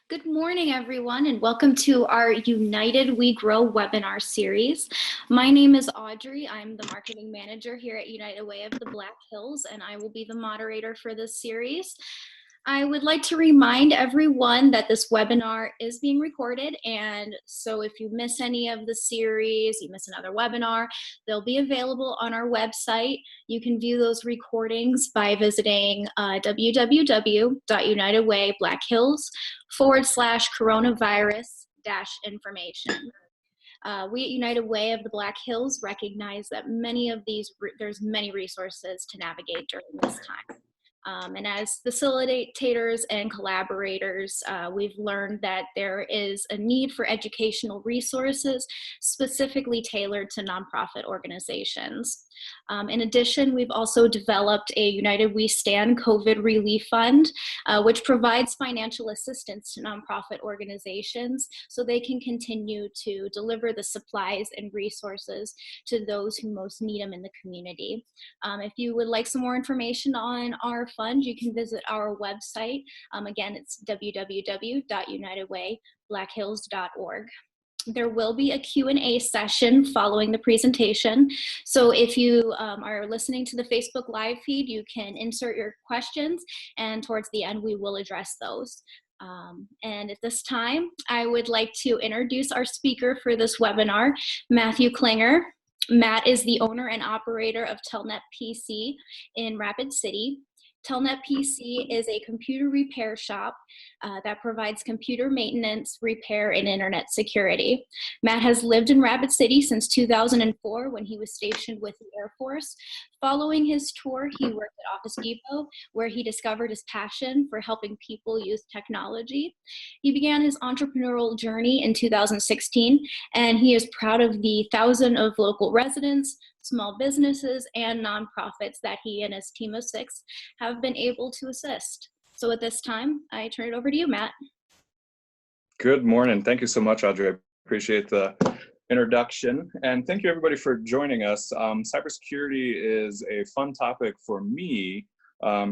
Good morning, everyone, and welcome to our United We Grow webinar series. My name is Audrey. I'm the marketing manager here at United Way of the Black Hills, and I will be the moderator for this series. I would like to remind everyone that this webinar is being recorded, and so if you miss any of the series, you miss another webinar, they'll be available on our website. You can view those recordings by visiting www.unitedway.black-hills/coronavirus-information. We at United Way of the Black Hills recognize that there's many resources to navigate during this time. And as facilitators and collaborators, we've learned that there is a need for educational resources specifically tailored to nonprofit organizations. In addition, we've also developed a United We Stand COVID Relief Fund, which provides financial assistance to nonprofit organizations so they can continue to deliver the supplies and resources to those who most need them in the community. If you would like some more information on our fund, you can visit our website. Again, it's www.unitedway-blackhills.org. There will be a Q&A session following the presentation. So if you are listening to the Facebook live feed, you can insert your questions, and towards the end, we will address those. And at this time, I would like to introduce our speaker for this webinar, Matthew Klinger. Matt is the owner and operator of TelNetPc in Rapid City. TelNetPc is a computer repair shop that provides computer maintenance, repair, and internet security. Matt has lived in Rapid City since 2004 when he was stationed with the Air Force. Following his tour, he worked at Office Depot, where he discovered his passion for helping people use technology. He began his entrepreneurial journey in 2016, and he is proud of the thousands of local residents, small businesses, and nonprofits that he and his team of 6 have been able to assist. So at this time, I turn it over to you, Matt. Good morning. Thank you so much, Audrey. I appreciate the introduction. And thank you, everybody, for joining us. Cybersecurity is a fun topic for me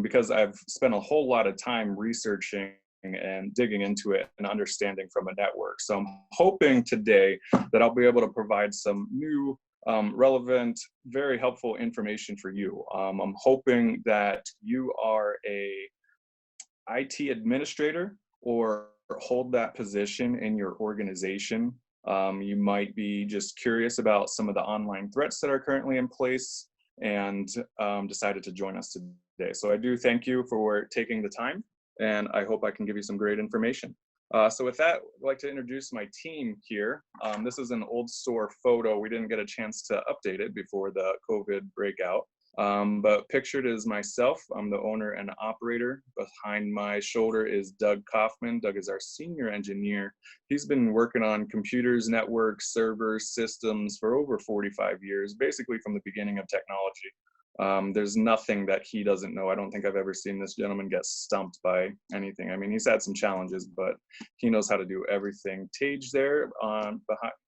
because I've spent a whole lot of time researching and digging into it and understanding from a network. So I'm hoping today that I'll be able to provide some new relevant, very helpful information for you. I'm hoping that you are a IT administrator or hold that position in your organization. You might be just curious about some of the online threats that are currently in place and decided to join us today. So I do thank you for taking the time, and I hope I can give you some great information. So with that, I'd like to introduce my team here. This is an old store photo. We didn't get a chance to update it before the COVID breakout. But pictured is myself. I'm the owner and operator. Behind my shoulder is Doug Kaufman. Doug is our senior engineer. He's been working on computers, networks, servers, systems for over 45 years, basically from the beginning of technology. There's nothing that he doesn't know. I don't think I've ever seen this gentleman get stumped by anything. I mean, he's had some challenges, but he knows how to do everything. Tage there,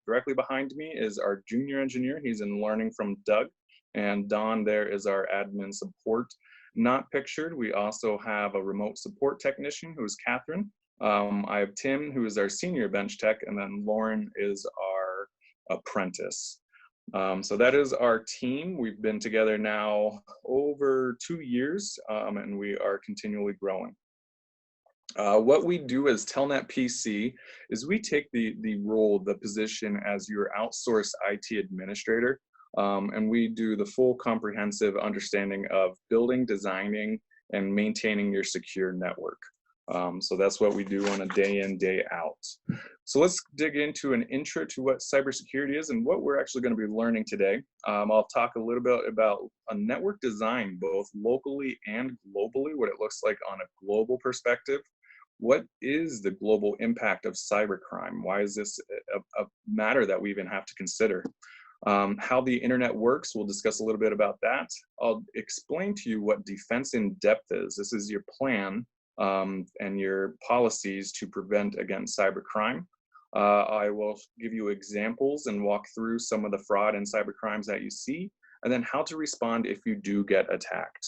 directly behind me, is our junior engineer. He's in learning from Doug. And Don there is our admin support. Not pictured, we also have a remote support technician who is Catherine. I have Tim, who is our senior bench tech, and then Lauren is our apprentice. So that is our team. We've been together now over 2 years, and we are continually growing. What we do as TelNetPc is we take the position as your outsourced IT administrator, and we do the full comprehensive understanding of building, designing, and maintaining your secure network. So that's what we do on a day in, day out. So let's dig into an intro to what cybersecurity is and what we're actually going to be learning today. I'll talk a little bit about a network design, both locally and globally, what it looks like on a global perspective. What is the global impact of cybercrime? Why is this a matter that we even have to consider? How the internet works, we'll discuss a little bit about that. I'll explain to you what defense in depth is. This is your plan and your policies to prevent against cybercrime. I will give you examples and walk through some of the fraud and cybercrimes that you see, and then how to respond if you do get attacked.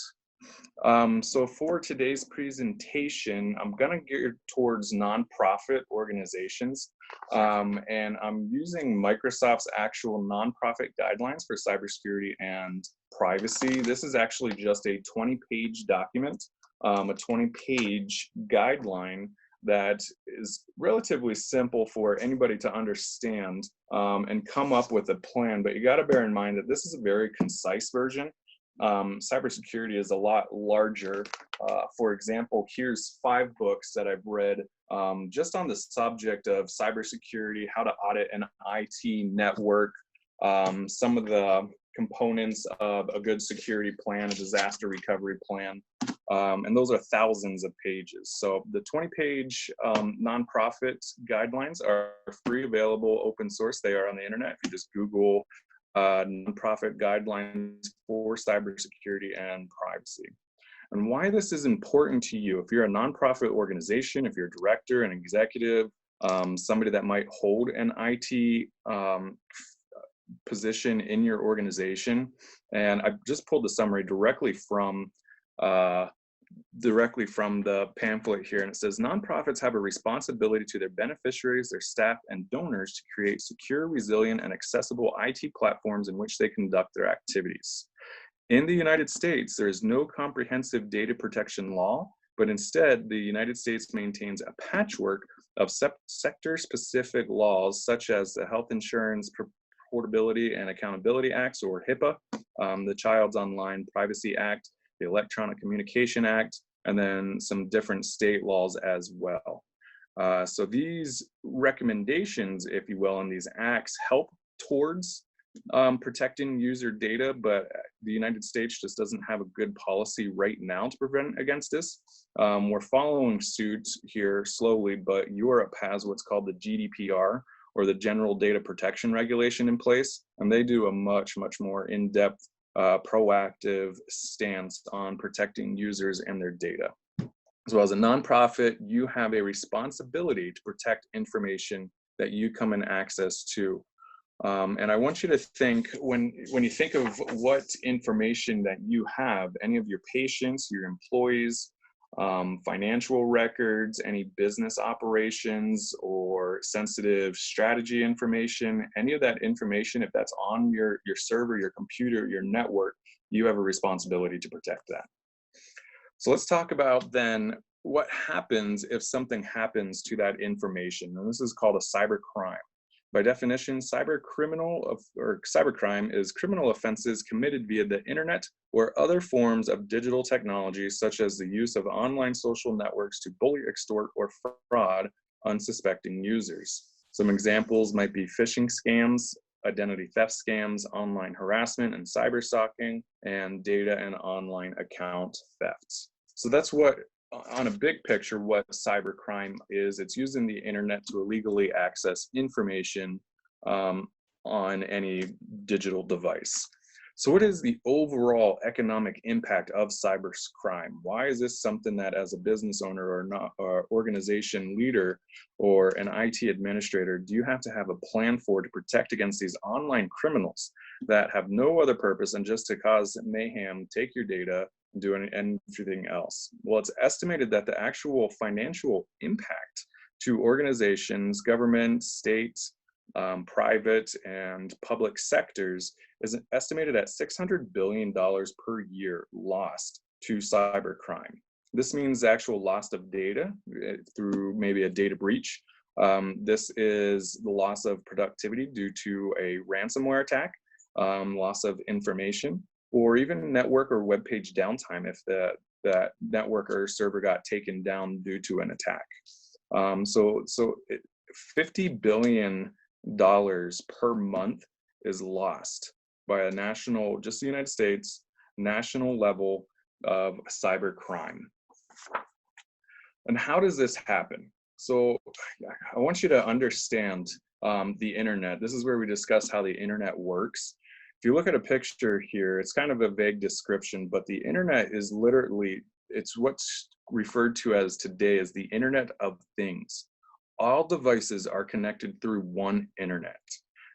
So for today's presentation, I'm going to gear towards nonprofit organizations, and I'm using Microsoft's actual nonprofit guidelines for cybersecurity and privacy. This is actually just a 20-page document, a 20-page guideline that is relatively simple for anybody to understand and come up with a plan. But you got to bear in mind that this is a very concise version. Cybersecurity is a lot larger. For example, here's 5 books that I've read just on the subject of cybersecurity, how to audit an IT network, some of the components of a good security plan, a disaster recovery plan, and those are thousands of pages. So the 20-page nonprofit guidelines are free, available, open source. They are on the internet. If you just Google nonprofit guidelines for cybersecurity and privacy. And why this is important to you, if you're a nonprofit organization, if you're a director, an executive, somebody that might hold an IT position in your organization. And I've just pulled the summary directly from the pamphlet here, and it says nonprofits have a responsibility to their beneficiaries, their staff, and donors to create secure, resilient, and accessible IT platforms in which they conduct their activities. In the United States, there is no comprehensive data protection law, but instead the United States maintains a patchwork of sector-specific laws such as the Health Insurance Portability and Accountability Acts, or HIPAA, the Child's Online Privacy Act, the Electronic Communication Act, and then some different state laws as well. So these recommendations, if you will, and these acts help towards protecting user data, but the United States just doesn't have a good policy right now to prevent against this. We're following suit here slowly, but Europe has what's called the GDPR, or the General Data Protection Regulation, in place, and they do a much more in-depth proactive stance on protecting users and their data. So as a nonprofit, you have a responsibility to protect information that you come in access to. And I want you to think, when you think of what information that you have, any of your patients, your employees, financial records, any business operations or sensitive strategy information, any of that information, if that's on your server, your computer, your network, you have a responsibility to protect that. So let's talk about then what happens if something happens to that information. And this is called a cybercrime. By definition, cybercrime is criminal offenses committed via the internet or other forms of digital technology, such as the use of online social networks to bully, extort, or fraud unsuspecting users. Some examples might be phishing scams, identity theft scams, online harassment and cyberstalking, and data and online account thefts. So that's what, on a big picture, what cybercrime is. It's using the internet to illegally access information on any digital device. So what is the overall economic impact of cybercrime? Why is this something that, as a business owner or organization leader or an IT administrator, do you have to have a plan for to protect against these online criminals that have no other purpose than just to cause mayhem, take your data, do anything else? Well, it's estimated that the actual financial impact to organizations, government, state, private, and public sectors is estimated at $600 billion per year lost to cybercrime. This means the actual loss of data through maybe a data breach. This is the loss of productivity due to a ransomware attack, loss of information, or even network or web page downtime if that network or server got taken down due to an attack. So $50 billion per month is lost by a national, just the United States, national level of cybercrime. And how does this happen? So I want you to understand the internet. This is where we discuss how the internet works. If you look at a picture here, it's kind of a vague description, but the internet is literally, it's what's referred to as today as the Internet of Things. All devices are connected through one internet.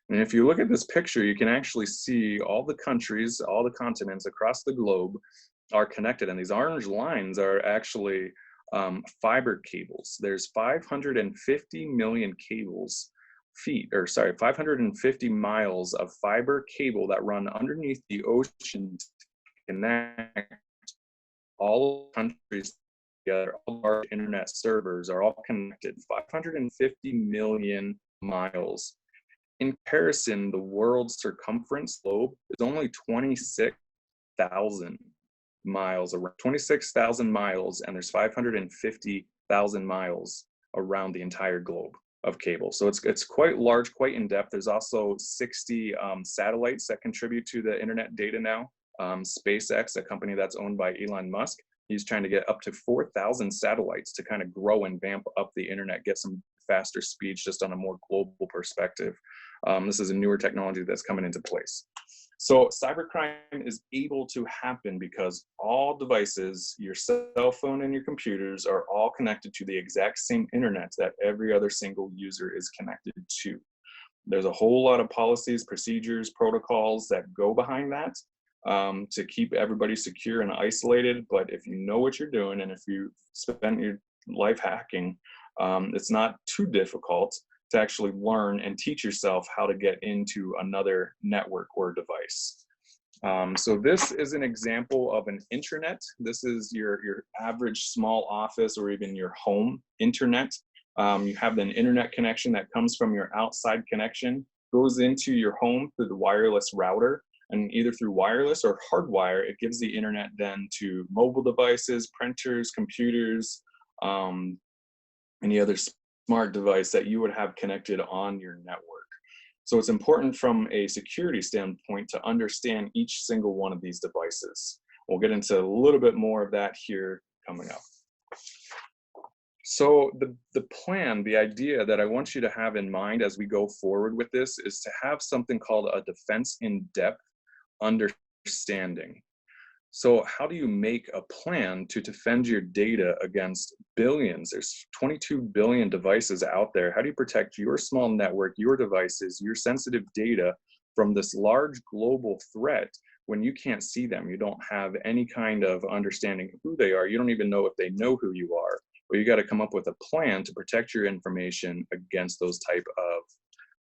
And if you look at this picture, you can actually see all the countries, all the continents across the globe, are connected, and these orange lines are actually fiber cables. There's 550 million feet, or sorry, 550 miles of fiber cable that run underneath the ocean to connect all countries together. All our internet servers are all connected. 550 million miles. In comparison, the world's circumference globe is only 26,000 miles, around 26,000 miles, and there's 550,000 miles around the entire globe of cable. So it's quite large, quite in depth. There's also 60 satellites that contribute to the internet data now. SpaceX, a company that's owned by Elon Musk, he's trying to get up to 4,000 satellites to kind of grow and vamp up the internet, get some faster speeds just on a more global perspective. This is a newer technology that's coming into place. So cybercrime is able to happen because all devices, your cell phone and your computers, are all connected to the exact same internet that every other single user is connected to. There's a whole lot of policies, procedures, protocols that go behind that to keep everybody secure and isolated. But if you know what you're doing, and if you spend your life hacking, it's not too difficult to actually learn and teach yourself how to get into another network or device. So this is an example of an intranet. This is your average small office or even your home internet. You have an internet connection that comes from your outside connection, goes into your home through the wireless router, and either through wireless or hardwire, it gives the internet then to mobile devices, printers, computers, any other smart device that you would have connected on your network. So it's important from a security standpoint to understand each single one of these devices. We'll get into a little bit more of that here coming up. So the plan, the idea that I want you to have in mind as we go forward with this is to have something called a defense in depth understanding. So how do you make a plan to defend your data against billions? There's 22 billion devices out there. How do you protect your small network, your devices, your sensitive data from this large global threat when you can't see them? You don't have any kind of understanding of who they are. You don't even know if they know who you are. But you got to come up with a plan to protect your information against those type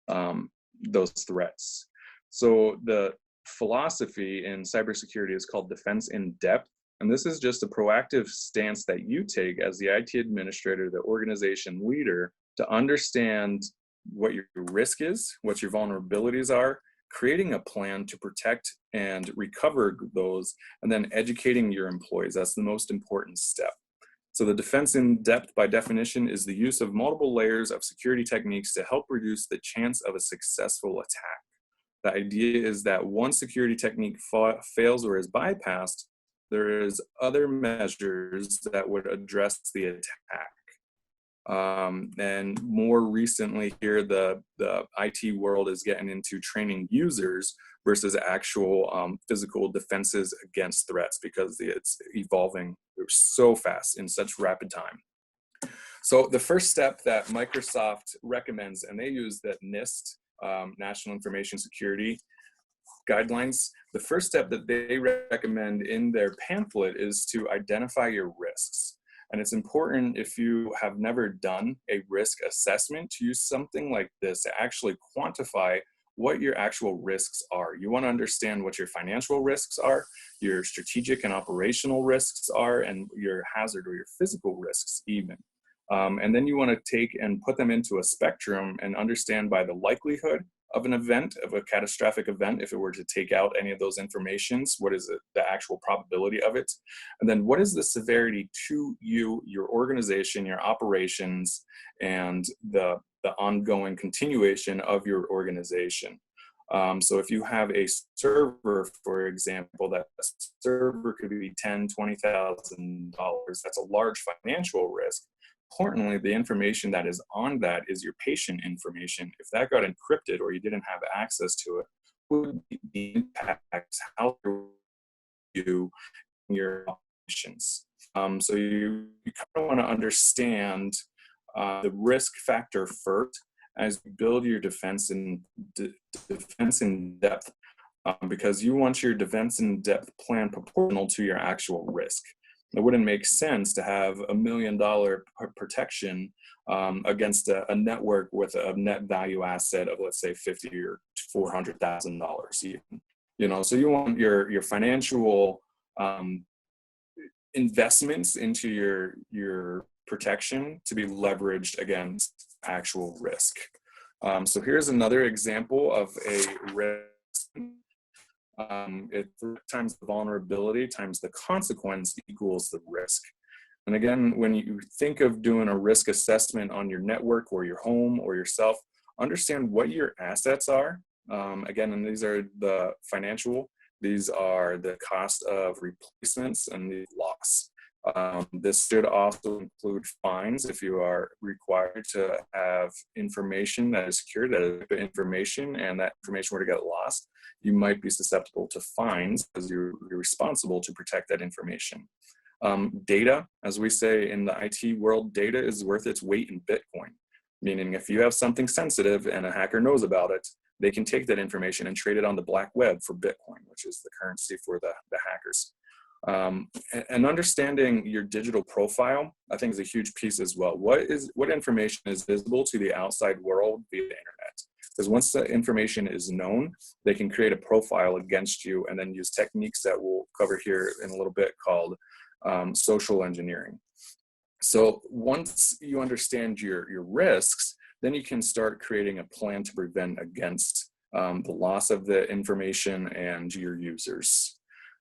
of those threats. So the philosophy in cybersecurity is called defense in depth. And this is just a proactive stance that you take as the IT administrator, the organization leader, to understand what your risk is, what your vulnerabilities are, creating a plan to protect and recover those, and then educating your employees. That's the most important step. So the defense in depth, by definition, is the use of multiple layers of security techniques to help reduce the chance of a successful attack. The idea is that one security technique fails or is bypassed, there is other measures that would address the attack. And more recently here, the IT world is getting into training users versus actual physical defenses against threats, because it's evolving so fast in such rapid time. So the first step that Microsoft recommends, and they use the NIST, National Information Security guidelines, the first step that they recommend in their pamphlet is to identify your risks. And it's important, if you have never done a risk assessment, to use something like this to actually quantify what your actual risks are. You want to understand what your financial risks are, your strategic and operational risks are, and your hazard or your physical risks even. And then you want to take and put them into a spectrum and understand by the likelihood of an event, of a catastrophic event, if it were to take out any of those informations, what is the actual probability of it? And then what is the severity to you, your organization, your operations, and the ongoing continuation of your organization? So if you have a server, for example, that server could be $10,000, $20,000. That's a large financial risk. Importantly, the information that is on that is your patient information. If that got encrypted or you didn't have access to it, would the impact how you your operations? So you kind of want to understand the risk factor first as you build your defense in depth. because you want your defense in depth plan proportional to your actual risk. It wouldn't make sense to have $1 million protection against a network with a net value asset of, let's say, $50,000 or $400,000 even. You know, so you want your financial investments into your protection to be leveraged against actual risk. So here's another example of a risk. It's times the vulnerability times the consequence equals the risk. And again, when you think of doing a risk assessment on your network or your home or yourself, understand what your assets are. Again, and these are the financial, these are the cost of replacements and the loss. This should also include fines if you are required to have information that is secured, that is information, and that information were to get lost, you might be susceptible to fines because you're responsible to protect that information. Data, as we say in the IT world, data is worth its weight in Bitcoin, meaning if you have something sensitive and a hacker knows about it, they can take that information and trade it on the black web for Bitcoin, which is the currency for the hackers. And understanding your digital profile, I think, is a huge piece as well. What information is visible to the outside world via the internet? Because once the information is known, they can create a profile against you and then use techniques that we'll cover here in a little bit called social engineering. So once you understand your risks, then you can start creating a plan to prevent against the loss of the information and your users.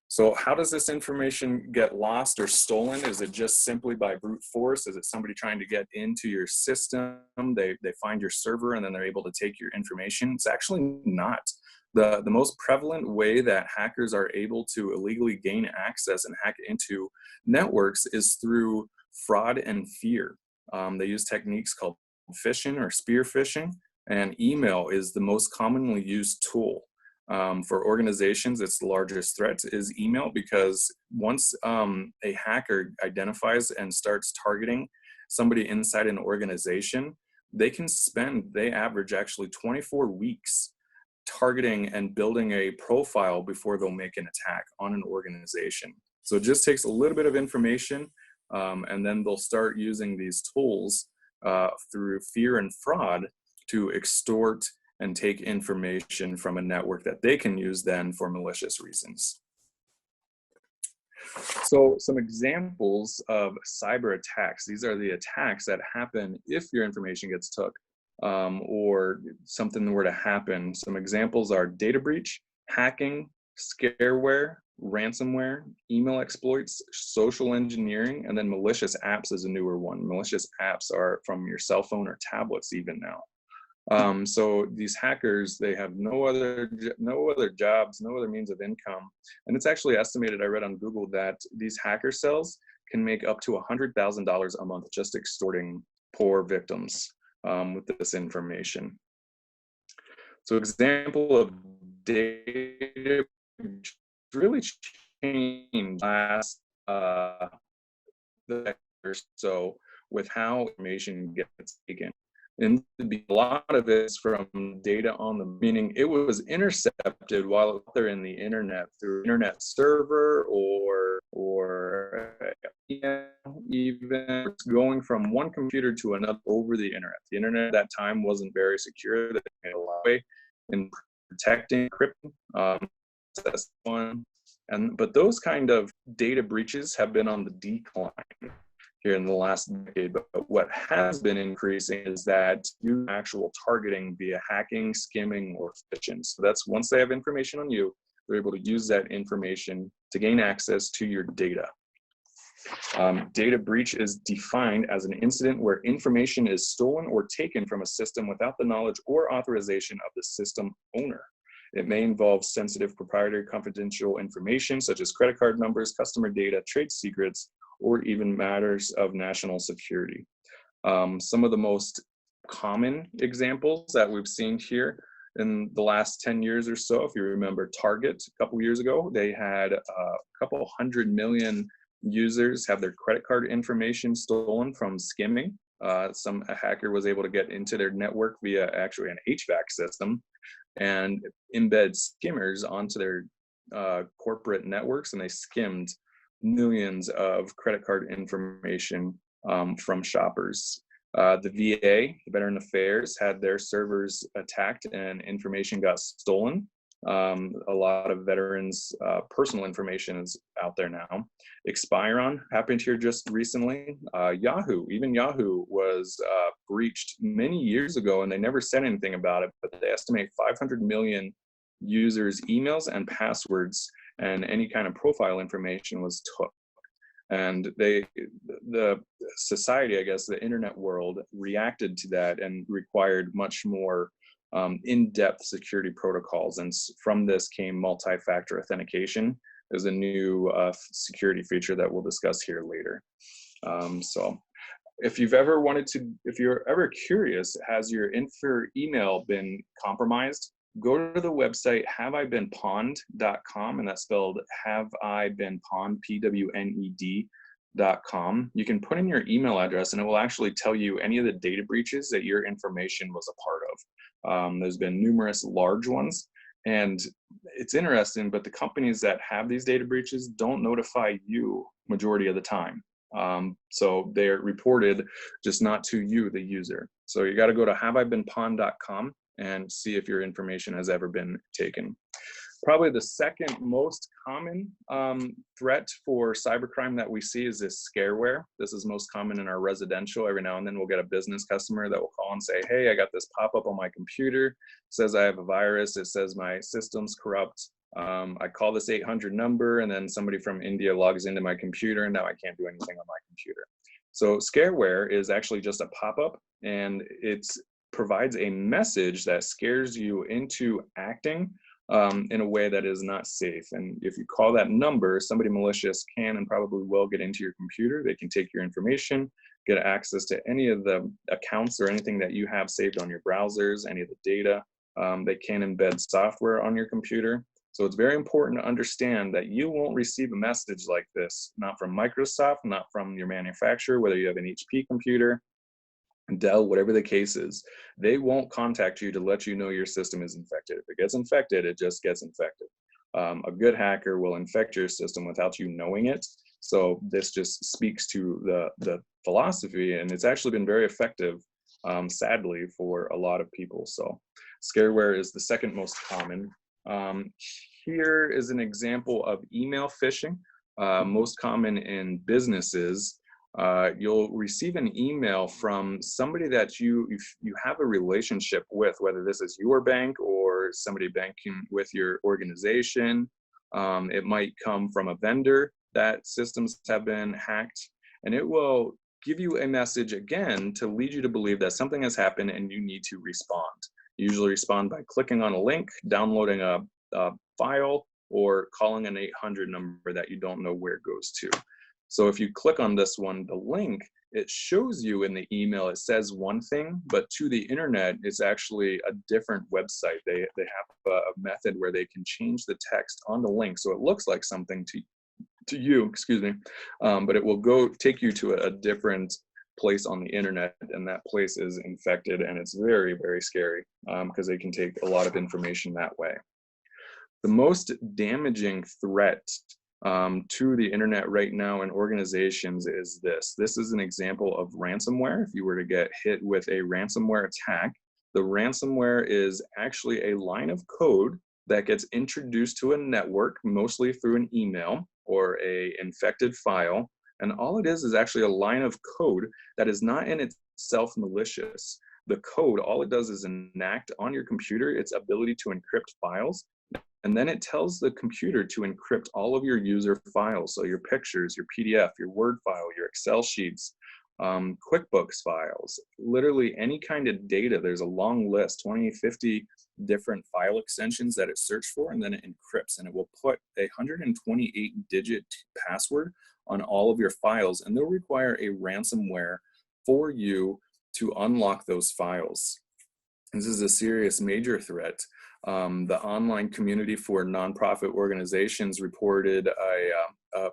So how does this information get lost or stolen? Is it just simply by brute force? Is it somebody trying to get into your system? They find your server and then they're able to take your information? It's actually not. The most prevalent way that hackers are able to illegally gain access and hack into networks is through fraud and fear. They use techniques called phishing or spear phishing, and email is the most commonly used tool. For organizations, its the largest threat is email, because once a hacker identifies and starts targeting somebody inside an organization, they average actually 24 weeks targeting and building a profile before they'll make an attack on an organization. So it just takes a little bit of information, and then they'll start using these tools through fear and fraud to extort and take information from a network that they can use then for malicious reasons. So some examples of cyber attacks. These are the attacks that happen if your information gets took or something were to happen. Some examples are data breach, hacking, scareware, ransomware, email exploits, social engineering, and then malicious apps is a newer one. Malicious apps are from your cell phone or tablets even now. So these hackers, they have no other jobs, no other means of income. And it's actually estimated, I read on Google, that these hacker cells can make up to $100,000 a month just extorting poor victims with this information. So example of data really changed last or so with how information gets taken. And a lot of it is from data on the, meaning it was intercepted while out there in the internet through internet server or even going from one computer to another over the internet. The internet at that time wasn't very secure. They made a lot of way in protecting encrypting. That's one. But those kind of data breaches have been on the decline here in the last decade. But what has been increasing is that actual targeting via hacking, skimming, or phishing. So that's once they have information on you, they're able to use that information to gain access to your data. Data breach is defined as an incident where information is stolen or taken from a system without the knowledge or authorization of the system owner. It may involve sensitive proprietary confidential information such as credit card numbers, customer data, trade secrets, or even matters of national security. Some of the most common examples that we've seen here in the last 10 years or so, if you remember Target a couple years ago, they had a couple 100 million users have their credit card information stolen from skimming. A hacker was able to get into their network via actually an HVAC system and embed skimmers onto their corporate networks, and they skimmed millions of credit card information from shoppers. The VA, the Veteran Affairs, had their servers attacked and information got stolen. A lot of veterans' personal information is out there now. Expiron happened here just recently. Yahoo was breached many years ago, and they never said anything about it, but they estimate 500 million users' emails and passwords and any kind of profile information was took. And the society, I guess, the internet world reacted to that and required much more in-depth security protocols. And from this came multi-factor authentication. There's a new security feature that we'll discuss here later. So if you're ever curious, has your info email been compromised? Go to the website haveibeenpwned.com, and that's spelled haveibeenpwned, PWNED.com. You can put in your email address, and it will actually tell you any of the data breaches that your information was a part of. There's been numerous large ones, and it's interesting, but the companies that have these data breaches don't notify you majority of the time. So they're reported just not to you, the user. So you got to go to haveibeenpwned.com and see if your information has ever been taken. Probably the second most common threat for cybercrime that we see is this scareware. This is most common in our residential. Every now and then we'll get a business customer that will call and say, hey, I got this pop-up on my computer. It says I have a virus. It says my system's corrupt. I call this 800 number, and then somebody from India logs into my computer, and now I can't do anything on my computer. So scareware is actually just a pop-up, and it provides a message that scares you into acting in a way that is not safe. And if you call that number, somebody malicious can and probably will get into your computer. They can take your information, get access to any of the accounts or anything that you have saved on your browsers, any of the data. They can embed software on your computer. So it's very important to understand that you won't receive a message like this, not from Microsoft, not from your manufacturer, whether you have an HP computer, Dell, whatever the case is. They won't contact you to let you know your system is infected. If it gets infected, it just gets infected. A good hacker will infect your system without you knowing it. So this just speaks to the philosophy, and it's actually been very effective, sadly, for a lot of people. So scareware is the second most common. Here is an example of email phishing, most common in businesses. You'll receive an email from somebody that you have a relationship with, whether this is your bank or somebody banking with your organization. It might come from a vendor that systems have been hacked, and it will give you a message again to lead you to believe that something has happened and you need to respond. You usually respond by clicking on a link, downloading a file, or calling an 800 number that you don't know where it goes to. So if you click on this one, the link, it shows you in the email, it says one thing, but to the internet, it's actually a different website. They have a method where they can change the text on the link so it looks like something to you, excuse me, but it will take you to a different place on the internet, and that place is infected, and it's very, very scary because they can take a lot of information that way. The most damaging threat to the internet right now in organizations is this. This is an example of ransomware. If you were to get hit with a ransomware attack, the ransomware is actually a line of code that gets introduced to a network, mostly through an email or a infected file. And all it is actually a line of code that is not in itself malicious. The code, all it does is enact on your computer its ability to encrypt files. And then it tells the computer to encrypt all of your user files. So your pictures, your PDF, your Word file, your Excel sheets, QuickBooks files, literally any kind of data. There's a long list, 20, 50 different file extensions that it searched for, and then it encrypts, and it will put a 128-digit password on all of your files, and they'll require a ransomware for you to unlock those files. This is a serious major threat. The online community for nonprofit organizations reported a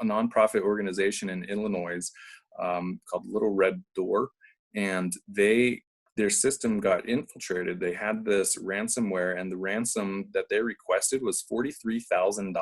nonprofit organization in Illinois called Little Red Door, and they their system got infiltrated. They had this ransomware, and the ransom that they requested was $43,000.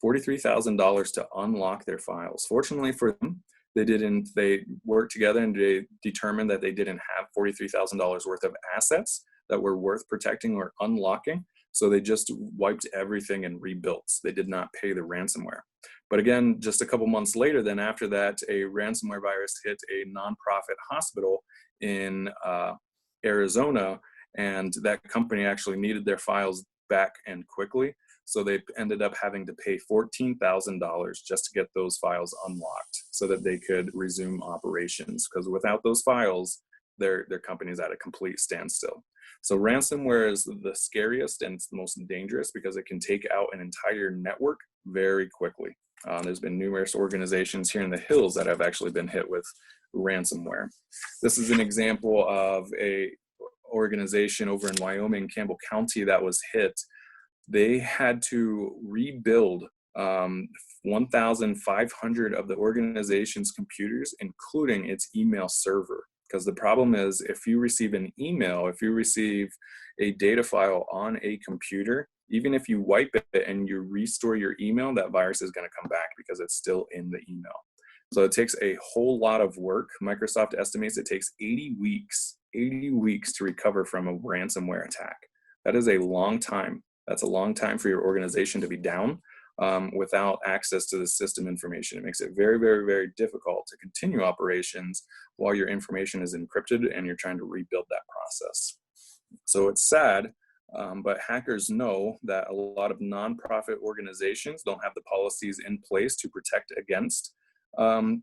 $43,000 to unlock their files. Fortunately for them, they worked together and they determined that they didn't have $43,000 worth of assets that were worth protecting or unlocking. So they just wiped everything and rebuilt. They did not pay the ransomware. But again, just a couple months later, then after that, a ransomware virus hit a nonprofit hospital in Arizona, and that company actually needed their files back and quickly. So they ended up having to pay $14,000 just to get those files unlocked so that they could resume operations, because without those files, their company is at a complete standstill. So ransomware is the scariest and it's the most dangerous because it can take out an entire network very quickly. There's been numerous organizations here in the hills that have actually been hit with ransomware. This is an example of a organization over in Wyoming, Campbell County, that was hit. They had to rebuild 1,500 of the organization's computers, including its email server. Because the problem is, if you receive an email, if you receive a data file on a computer, even if you wipe it and you restore your email, that virus is going to come back because it's still in the email. So it takes a whole lot of work. Microsoft estimates it takes 80 weeks to recover from a ransomware attack. That is a long time. That's a long time for your organization to be down without access to the system information. It makes it very, very, very difficult to continue operations while your information is encrypted and you're trying to rebuild that process. So it's sad, but hackers know that a lot of nonprofit organizations don't have the policies in place to protect against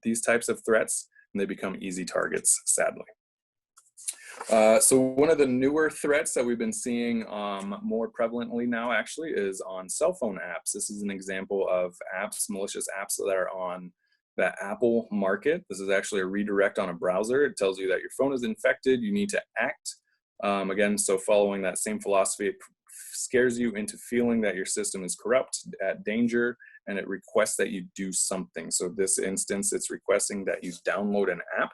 these types of threats, and they become easy targets, sadly. So one of the newer threats that we've been seeing more prevalently now actually is on cell phone apps. This is an example of apps, malicious apps that are on the Apple market. This is actually a redirect on a browser. It tells you that your phone is infected, you need to act. Again, so following that same philosophy, it scares you into feeling that your system is corrupt, at danger, and it requests that you do something. So this instance, it's requesting that you download an app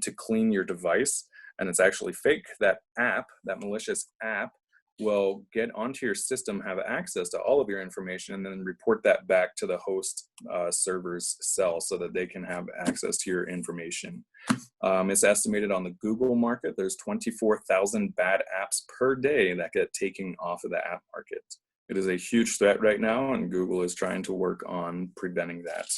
to clean your device. And it's actually fake. That app, that malicious app, will get onto your system, have access to all of your information, and then report that back to the host server's cell so that they can have access to your information. It's estimated on the Google market, there's 24,000 bad apps per day that get taken off of the app market. It is a huge threat right now, and Google is trying to work on preventing that.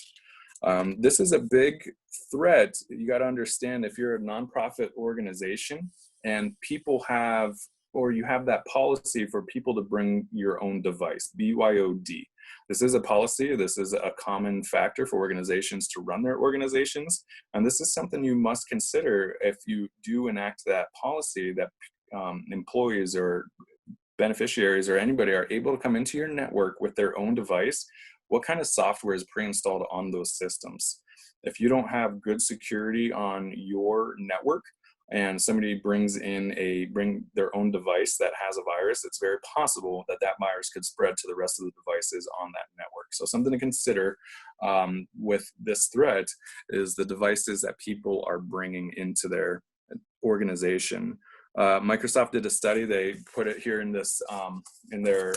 This is a big threat. You got to understand, if you're a nonprofit organization and people have, or you have that policy for people to bring your own device, BYOD. This is a policy. This is a common factor for organizations to run their organizations. And this is something you must consider if you do enact that policy, that employees or beneficiaries or anybody are able to come into your network with their own device. What kind of software is pre-installed on those systems? If you don't have good security on your network and somebody brings their own device that has a virus, it's very possible that that virus could spread to the rest of the devices on that network. So something to consider with this threat is the devices that people are bringing into their organization. Microsoft did a study. They put it here in this in their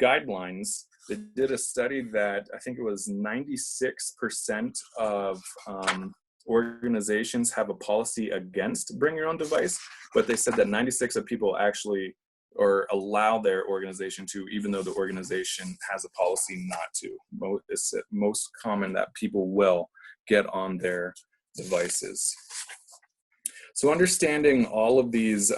guidelines. They did a study that I think it was 96% of organizations have a policy against bring your own device, but they said that 96% of people actually or allow their organization to, even though the organization has a policy not to. It's most common that people will get on their devices. So understanding all of these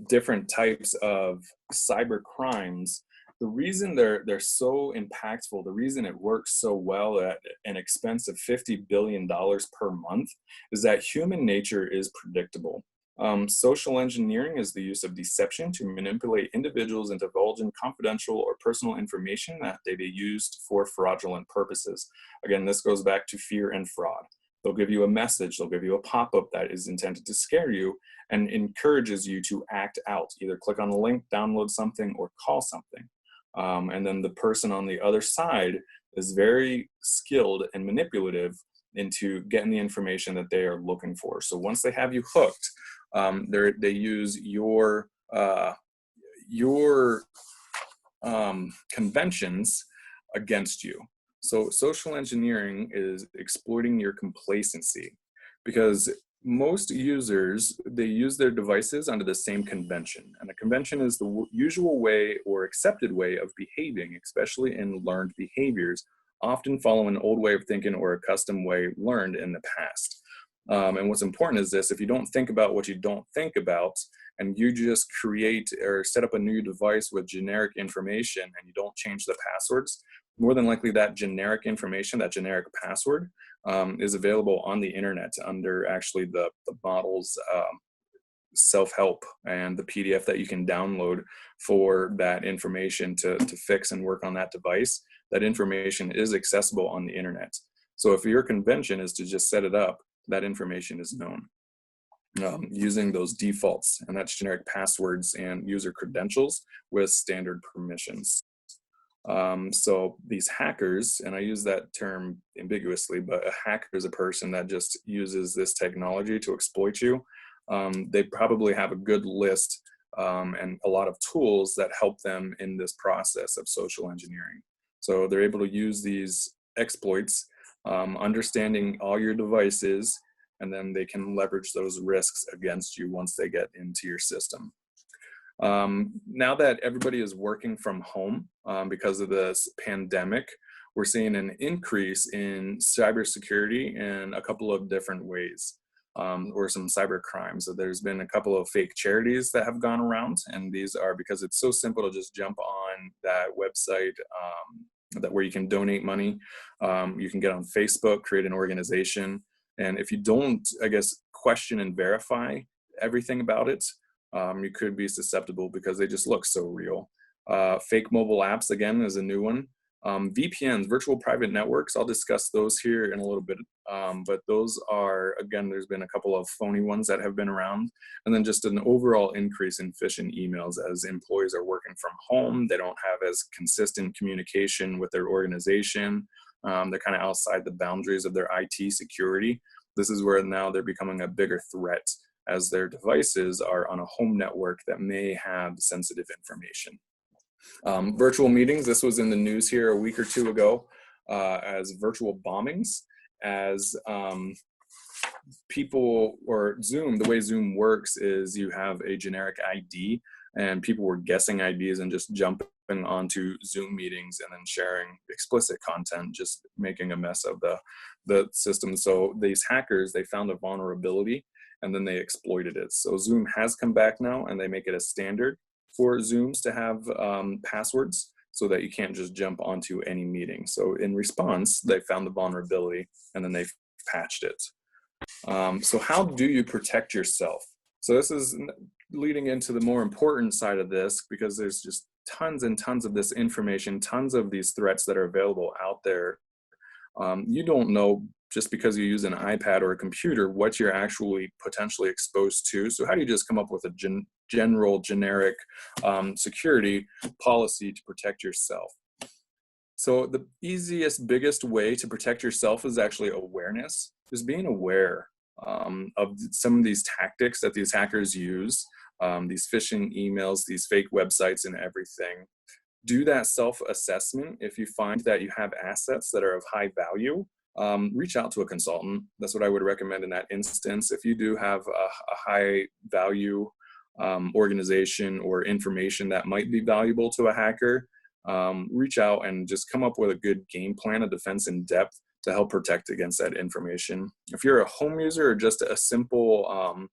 different types of cyber crimes, the reason they're so impactful, the reason it works so well at an expense of $50 billion per month is that human nature is predictable. Social engineering is the use of deception to manipulate individuals into divulging confidential or personal information that they be used for fraudulent purposes. Again, this goes back to fear and fraud. They'll give you a message, they'll give you a pop-up that is intended to scare you and encourages you to act out. Either click on a link, download something, or call something. And then the person on the other side is very skilled and manipulative into getting the information that they are looking for. So once they have you hooked, they use your conventions against you. So social engineering is exploiting your complacency, because most users, they use their devices under the same convention. And a convention is the usual way or accepted way of behaving, especially in learned behaviors, often follow an old way of thinking or a custom way learned in the past. And what's important is this: if you don't think about what you don't think about, and you just create or set up a new device with generic information and you don't change the passwords, more than likely that generic information, that generic password, is available on the internet under actually the model's self-help and the PDF that you can download for that information to fix and work on that device. That information is accessible on the internet. So if your convention is to just set it up, that information is known. Using those defaults, and that's generic passwords and user credentials with standard permissions. So these hackers, and I use that term ambiguously, but a hacker is a person that just uses this technology to exploit you. They probably have a good list and a lot of tools that help them in this process of social engineering. So they're able to use these exploits, understanding all your devices, and then they can leverage those risks against you once they get into your system. Now that everybody is working from home because of this pandemic, we're seeing an increase in cybersecurity in a couple of different ways, or some cybercrime. So there's been a couple of fake charities that have gone around, and these are because it's so simple to just jump on that website where you can donate money. You can get on Facebook, create an organization, and if you don't, I guess, question and verify everything about it, you could be susceptible because they just look so real. Fake mobile apps, again, is a new one. VPNs, virtual private networks, I'll discuss those here in a little bit, but those are, again, there's been a couple of phony ones that have been around, and then just an overall increase in phishing emails as employees are working from home. They don't have as consistent communication with their organization. They're kind of outside the boundaries of their IT security. This is where now they're becoming a bigger threat, as their devices are on a home network that may have sensitive information. Virtual meetings, this was in the news here a week or two ago, as virtual bombings, as people, or Zoom, the way Zoom works is you have a generic ID, and people were guessing IDs and just jumping onto Zoom meetings and then sharing explicit content, just making a mess of the system. So these hackers, they found a vulnerability and then they exploited it. So Zoom has come back now, and they make it a standard for Zooms to have passwords so that you can't just jump onto any meeting. So in response, they found the vulnerability and then they patched it. So how do you protect yourself? So this is leading into the more important side of this, because there's just tons and tons of this information, tons of these threats that are available out there. You don't know, just because you use an iPad or a computer, what you're actually potentially exposed to. So how do you just come up with a generic security policy to protect yourself? So the easiest, biggest way to protect yourself is actually awareness. Just being aware of some of these tactics that these hackers use, these phishing emails, these fake websites and everything. Do that self-assessment. If you find that you have assets that are of high value, reach out to a consultant. That's what I would recommend in that instance. If you do have a high value organization or information that might be valuable to a hacker, reach out and just come up with a good game plan, a defense in depth to help protect against that information. If you're a home user or just a simple,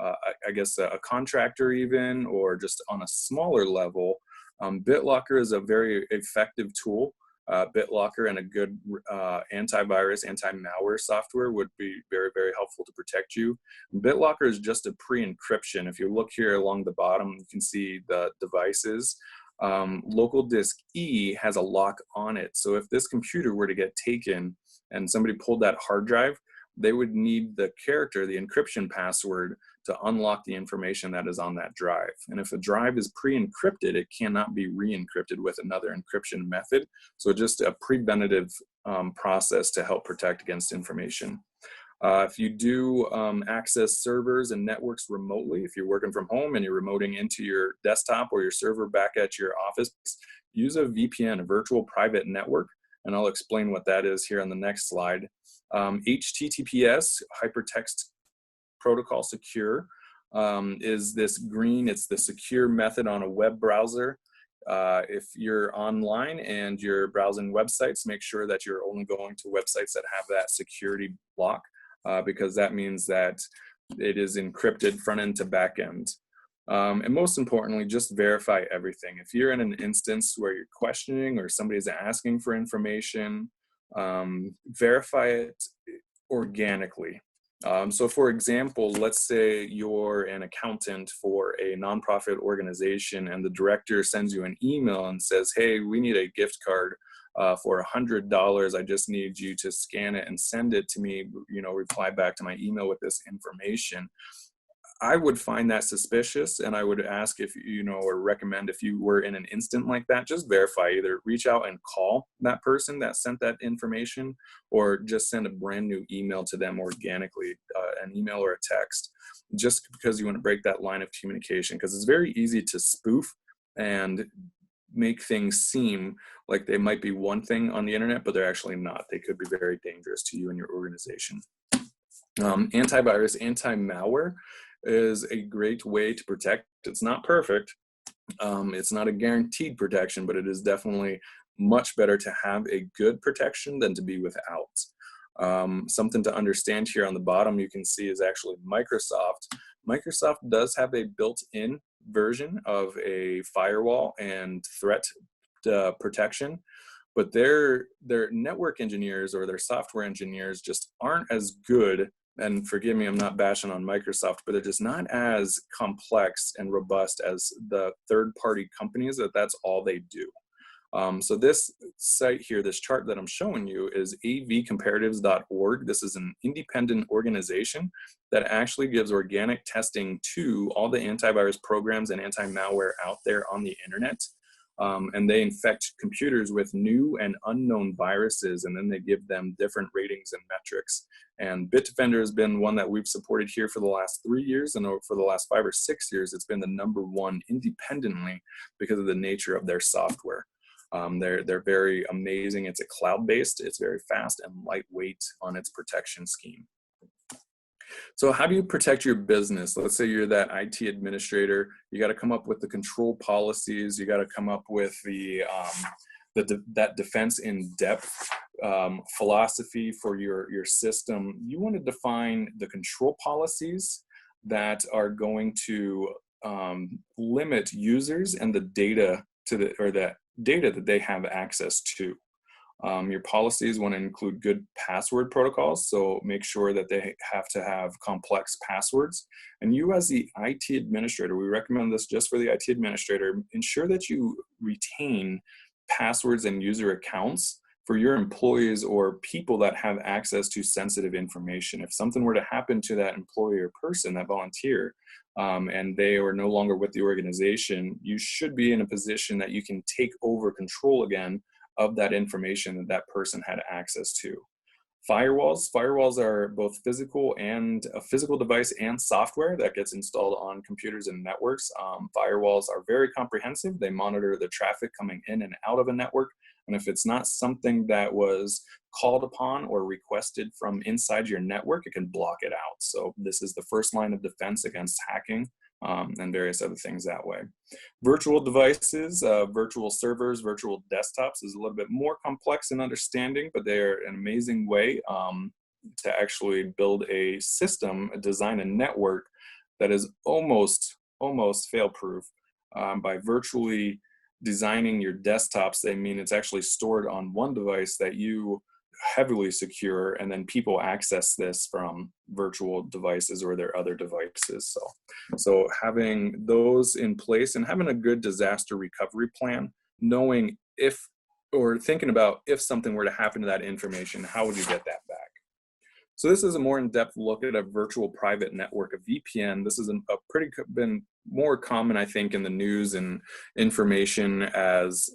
I guess a contractor even, or just on a smaller level, BitLocker is a very effective tool. BitLocker and a good antivirus, anti-malware software would be very, very helpful to protect you. BitLocker is just a pre-encryption. If you look here along the bottom, you can see the devices. Local disk E has a lock on it. So if this computer were to get taken and somebody pulled that hard drive, they would need the character, the encryption password, to unlock the information that is on that drive. And if a drive is pre-encrypted, it cannot be re-encrypted with another encryption method. So just a preventative process to help protect against information. If you do access servers and networks remotely, if you're working from home and you're remoting into your desktop or your server back at your office, use a VPN, a virtual private network, and I'll explain what that is here on the next slide. HTTPS, Hypertext Protocol Secure, is this green. It's the secure method on a web browser. If you're online and you're browsing websites, make sure that you're only going to websites that have that security block, because that means that it is encrypted front end to back end. And most importantly, just verify everything. If you're in an instance where you're questioning or somebody's asking for information, verify it organically. So for example, let's say you're an accountant for a nonprofit organization and the director sends you an email and says, hey, we need a gift card for $100. I just need you to scan it and send it to me, reply back to my email with this information. I would find that suspicious, and I would ask if, or recommend if you were in an instant like that, just verify, either reach out and call that person that sent that information, or just send a brand new email to them organically, an email or a text, just because you want to break that line of communication, because it's very easy to spoof and make things seem like they might be one thing on the internet, but they're actually not. They could be very dangerous to you and your organization. Antivirus, anti-malware is a great way to protect. It's not perfect. It's not a guaranteed protection, but it is definitely much better to have a good protection than to be without. Something to understand here on the bottom, you can see, is actually Microsoft. Microsoft does have a built-in version of a firewall and threat protection, but their network engineers or their software engineers just aren't as good. And forgive me, I'm not bashing on Microsoft, but they're just not as complex and robust as the third-party companies that's all they do. So this site here, this chart that I'm showing you, is avcomparatives.org. This is an independent organization that actually gives organic testing to all the antivirus programs and anti-malware out there on the internet. And they infect computers with new and unknown viruses, and then they give them different ratings and metrics. And Bitdefender has been one that we've supported here for the last 3 years, and for the last 5 or 6 years, it's been the #1 independently because of the nature of their software. They're very amazing. It's a cloud-based, it's very fast and lightweight on its protection scheme. So how do you protect your business? Let's say you're that IT administrator. You got to come up with the control policies. You got to come up with that defense in depth philosophy for your system. You want to define the control policies that are going to limit users and the data that data that they have access to. Your policies want to include good password protocols, so make sure that they have to have complex passwords. And you, as the IT administrator, we recommend this just for the IT administrator, ensure that you retain passwords and user accounts for your employees or people that have access to sensitive information. If something were to happen to that employee or person, that volunteer, and they are no longer with the organization, you should be in a position that you can take over control again of that information that that person had access to. Firewalls are both physical and a physical device and software that gets installed on computers and networks. Firewalls are very comprehensive. They monitor the traffic coming in and out of a network. And if it's not something that was called upon or requested from inside your network, it can block it out. So this is the first line of defense against hacking and various other things that way. Virtual devices, virtual servers, virtual desktops is a little bit more complex in understanding, but they are an amazing way to actually build a system, design a network that is almost fail-proof. By virtually designing your desktops, they mean it's actually stored on one device that you heavily secure, and then people access this from virtual devices or their other devices. So having those in place and having a good disaster recovery plan, knowing if, or thinking about if something were to happen to that information, how would you get that back? So this is a more in-depth look at a virtual private network, a VPN. This is been more common, I think, in the news and information as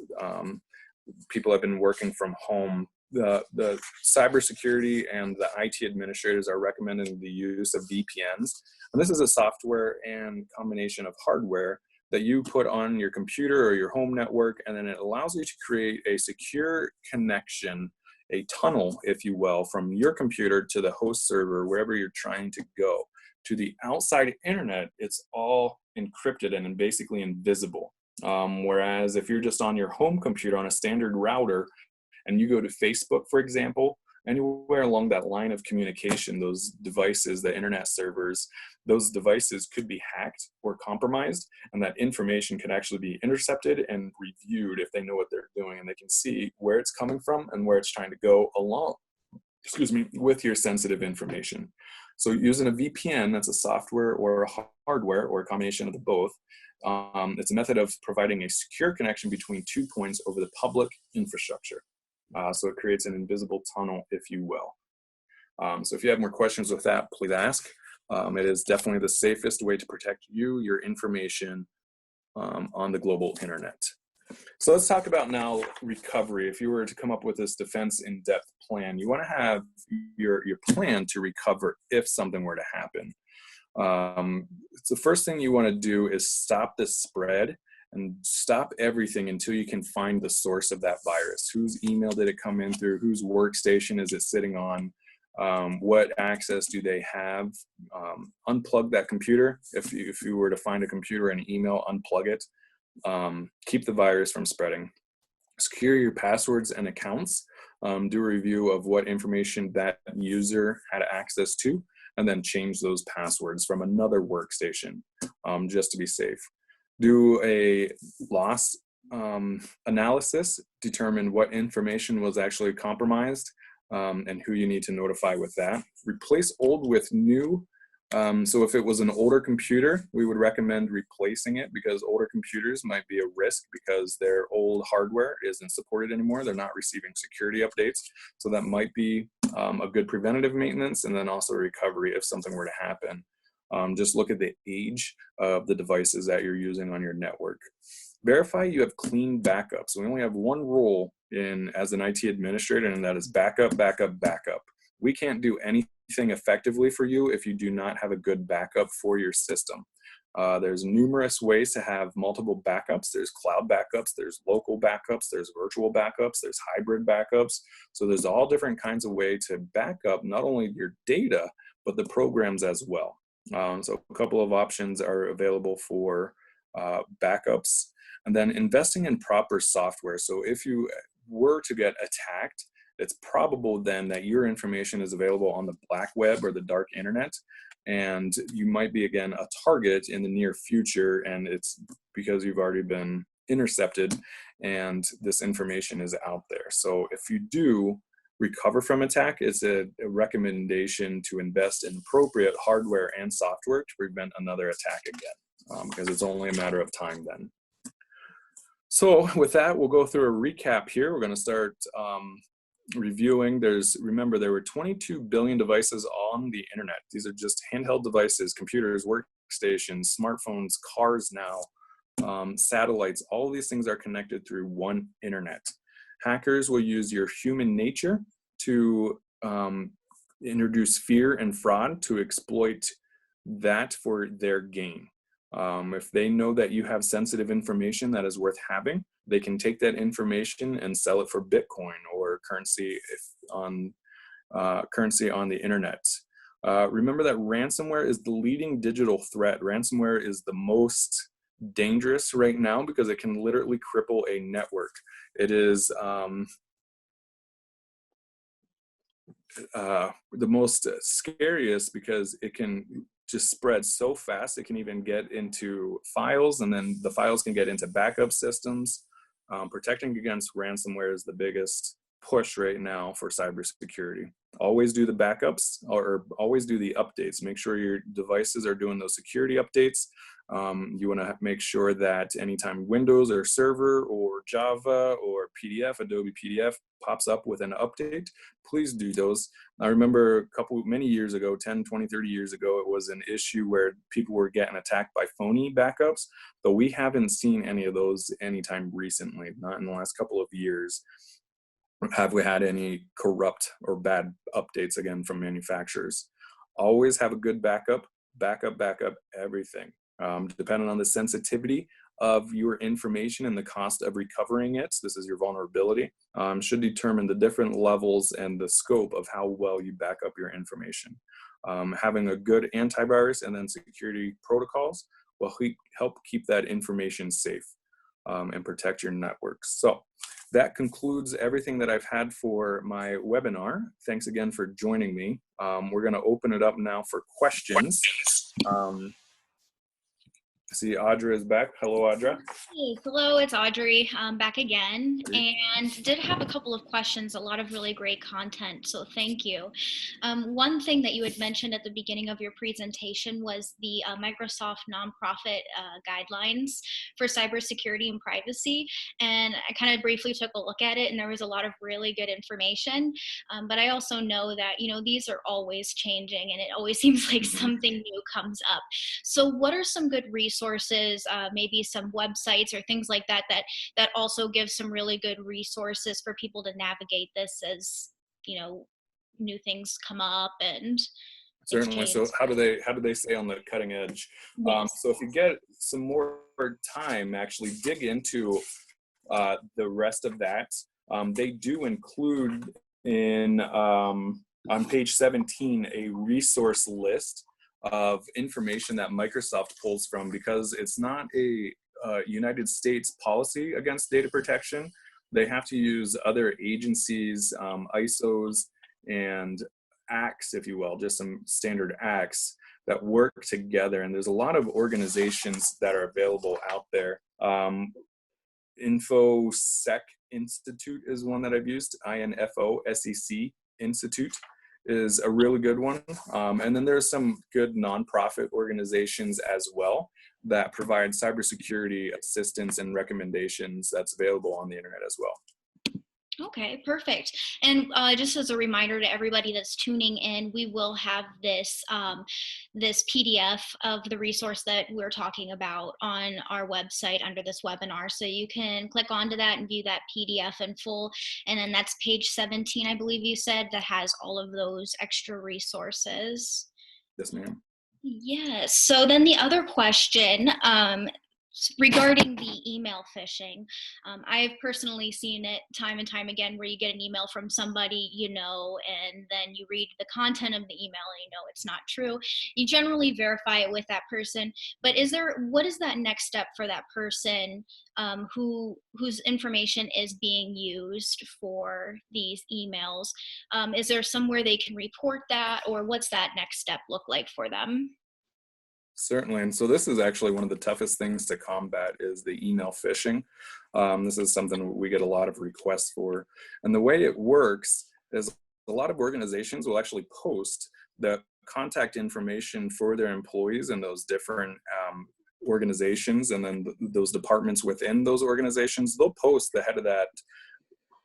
people have been working from home the cybersecurity and the IT administrators are recommending the use of VPNs. And this is a software and combination of hardware that you put on your computer or your home network, and then it allows you to create a secure connection, a tunnel, if you will, from your computer to the host server, wherever you're trying to go. To the outside internet, it's all encrypted and basically invisible. Whereas if you're just on your home computer on a standard router and you go to Facebook, for example, anywhere along that line of communication, those devices, the internet servers, those devices could be hacked or compromised, and that information can actually be intercepted and reviewed if they know what they're doing, and they can see where it's coming from and where it's trying to go along, with your sensitive information. So using a VPN, that's a software or a hardware or a combination of the both. It's a method of providing a secure connection between 2 points over the public infrastructure. So it creates an invisible tunnel, if you will. So if you have more questions with that, please ask. It is definitely the safest way to protect you, your information on the global internet. So let's talk about now recovery. If you were to come up with this defense in-depth plan, you want to have your plan to recover if something were to happen. The first thing you want to do is stop the spread and stop everything until you can find the source of that virus. Whose email did it come in through? Whose workstation is it sitting on? What access do they have? Unplug that computer. If you were to find a computer and email, unplug it. Keep the virus from spreading. Secure your passwords and accounts. Do a review of what information that user had access to, and then change those passwords from another workstation, just to be safe. Do a loss analysis, determine what information was actually compromised, and who you need to notify with that. Replace old with new. So if it was an older computer, we would recommend replacing it, because older computers might be a risk because their old hardware isn't supported anymore. They're not receiving security updates. So that might be a good preventative maintenance, and then also recovery if something were to happen. Just look at the age of the devices that you're using on your network. Verify you have clean backups. We only have one rule as an IT administrator, and that is backup, backup, backup. We can't do anything effectively for you if you do not have a good backup for your system. There's numerous ways to have multiple backups. There's cloud backups, there's local backups, there's virtual backups, there's hybrid backups. So there's all different kinds of ways to back up not only your data, but the programs as well. So a couple of options are available for backups. And then investing in proper software. So if you were to get attacked, it's probable then that your information is available on the black web or the dark internet, and you might be, again, a target in the near future, and it's because you've already been intercepted and this information is out there. So if you do recover from attack, it's a recommendation to invest in appropriate hardware and software to prevent another attack again, because it's only a matter of time then. So with that, we'll go through a recap here. We're going to start reviewing. Remember, there were 22 billion devices on the internet. These are just handheld devices, computers, workstations, smartphones, cars now, satellites. All of these things are connected through one internet. Hackers will use your human nature to introduce fear and fraud to exploit that for their gain. If they know that you have sensitive information that is worth having, they can take that information and sell it for Bitcoin or currency on the internet. Remember that ransomware is the leading digital threat. Ransomware is the most dangerous right now because it can literally cripple a network. It is the most scariest because it can just spread so fast. It can even get into files, and then the files can get into backup systems. Protecting against ransomware is the biggest push right now for cybersecurity. Always do the backups, or always do the updates. Make sure your devices are doing those security updates. You want to make sure that anytime Windows or Server or Java or PDF, Adobe PDF pops up with an update, please do those. I remember many years ago, 10, 20, 30 years ago, it was an issue where people were getting attacked by phony backups, but we haven't seen any of those anytime recently, not in the last couple of years. Have we had any corrupt or bad updates again from manufacturers? Always have a good backup, everything. Depending on the sensitivity of your information and the cost of recovering it, this is your vulnerability, should determine the different levels and the scope of how well you back up your information. Having a good antivirus and then security protocols will help keep that information safe and protect your networks. So that concludes everything that I've had for my webinar. Thanks again for joining me. We're going to open it up now for questions. I see Audra is back. Hello, Audra. Hey, hello, it's Audrey back again, and did have a couple of questions, a lot of really great content, so thank you. One thing that you had mentioned at the beginning of your presentation was the Microsoft nonprofit guidelines for cybersecurity and privacy, and I kind of briefly took a look at it, and there was a lot of really good information, but I also know that, you know, these are always changing, and it always seems like something new comes up. So what are some good resources, maybe some websites or things like that, that also give some really good resources for people to navigate this as, you know, new things come up and certainly. So how do they stay on the cutting edge? Yes. So if you get some more time, actually dig into the rest of that. They do include in on page 17 a resource list of information that Microsoft pulls from, because it's not a United States policy against data protection. They have to use other agencies, ISOs and acts, if you will, just some standard acts that work together. And there's a lot of organizations that are available out there. InfoSec Institute is one that I've used. INFOSEC Institute is a really good one. And then there's some good nonprofit organizations as well that provide cybersecurity assistance and recommendations that's available on the internet as well. Okay, perfect. And just as a reminder to everybody that's tuning in, we will have this this PDF of the resource that we're talking about on our website under this webinar. So you can click onto that and view that PDF in full. And then that's page 17, I believe you said, that has all of those extra resources. Yes, ma'am. Yes. So then the other question, regarding the email phishing, I've personally seen it time and time again where you get an email from somebody you know, and then you read the content of the email and you know it's not true. You generally verify it with that person, but what is that next step for that person whose information is being used for these emails? Is there somewhere they can report that, or what's that next step look like for them? Certainly. And so this is actually one of the toughest things to combat is the email phishing. This is something we get a lot of requests for. And the way it works is a lot of organizations will actually post the contact information for their employees in those different organizations, and then those departments within those organizations, they'll post the head of that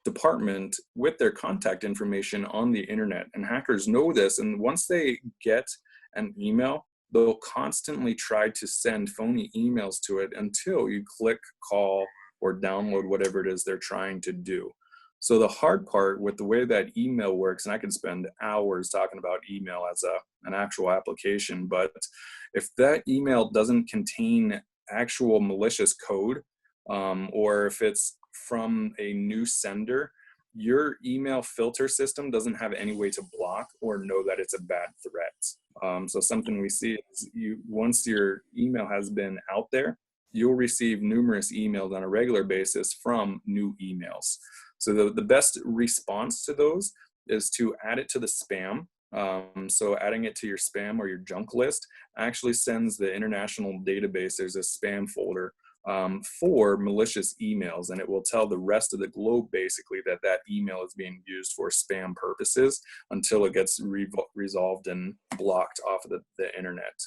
department with their contact information on the internet. And hackers know this, and once they get an email, they'll constantly try to send phony emails to it until you click, call, or download whatever it is they're trying to do. So the hard part with the way that email works, and I could spend hours talking about email as an actual application, but if that email doesn't contain actual malicious code, or if it's from a new sender, your email filter system doesn't have any way to block or know that it's a bad threat. So something we see is once your email has been out there, you'll receive numerous emails on a regular basis from new emails. So the best response to those is to add it to the spam. So adding it to your spam or your junk list actually sends the international database, there's a spam folder for malicious emails, and it will tell the rest of the globe basically that that email is being used for spam purposes until it gets resolved and blocked off of the internet.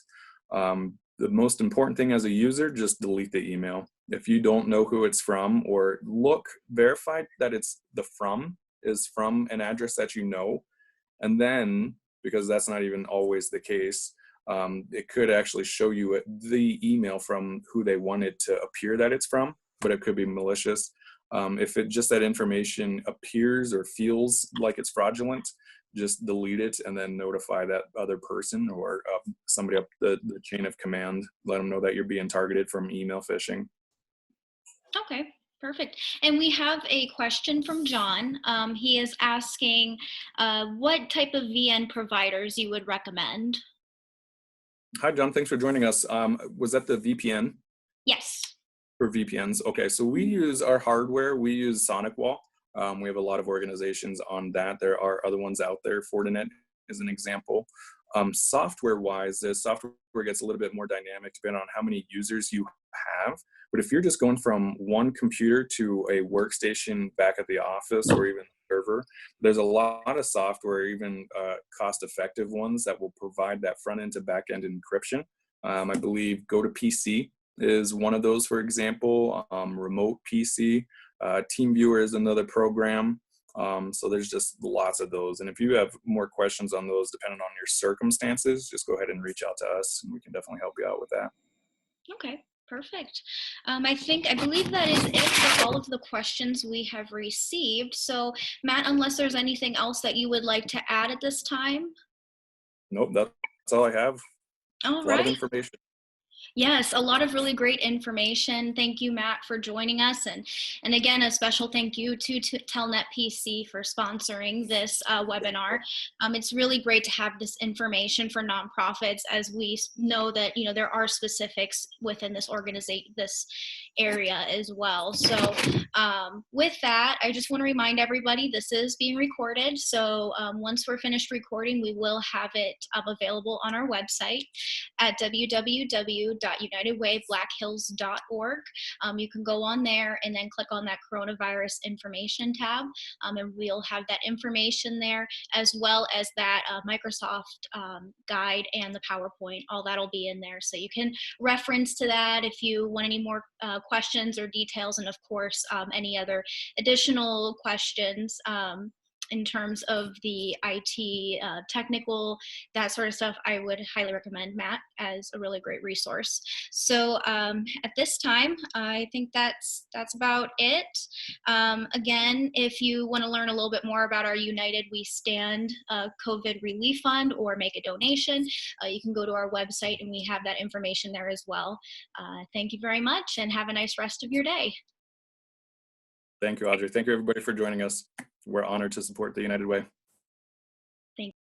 The most important thing as a user, just delete the email. If you don't know who it's from, or verify that the from is from an address that you know, and then, because that's not even always the case, it could actually show you the email from who they want it to appear that it's from, but it could be malicious. If it just that information appears or feels like it's fraudulent, just delete it and then notify that other person or somebody up the chain of command. Let them know that you're being targeted from email phishing. Okay, perfect. And we have a question from John. He is asking what type of VN providers you would recommend. Hi, John. Thanks for joining us. Was that the VPN? Yes. For VPNs. Okay, so we use our hardware. We use SonicWall. We have a lot of organizations on that. There are other ones out there. Fortinet is an example. Software-wise, the software gets a little bit more dynamic depending on how many users you have. But if you're just going from one computer to a workstation back at the office or even server, there's a lot of software, even cost-effective ones that will provide that front-end to back-end encryption. I believe GoToPC is one of those, for example. Remote PC, TeamViewer is another program. So there's just lots of those. And if you have more questions on those, depending on your circumstances, just go ahead and reach out to us and we can definitely help you out with that. Okay, perfect. I believe that is it for all of the questions we have received. So Matt, unless there's anything else that you would like to add at this time? Nope, that's all I have. All A lot right. of information. Yes, a lot of really great information. Thank you, Matt, for joining us. And again, a special thank you to TelNetPc for sponsoring this webinar. It's really great to have this information for nonprofits, as we know that, there are specifics within this organization, this area as well. So with that, I just want to remind everybody this is being recorded. So once we're finished recording, we will have it available on our website at www.unitedwaybblackhills.org. You can go on there and then click on that coronavirus information tab, and we'll have that information there, as well as that Microsoft guide and the PowerPoint. All that'll be in there, so you can reference to that if you want any more questions or details, and of course any other additional questions in terms of the IT, technical, that sort of stuff. I would highly recommend Matt as a really great resource. So at this time, I think that's about it. Again, if you want to learn a little bit more about our United We Stand COVID Relief Fund or make a donation, you can go to our website and we have that information there as well. Thank you very much and have a nice rest of your day. Thank you, Audrey. Thank you, everybody, for joining us. We're honored to support the United Way.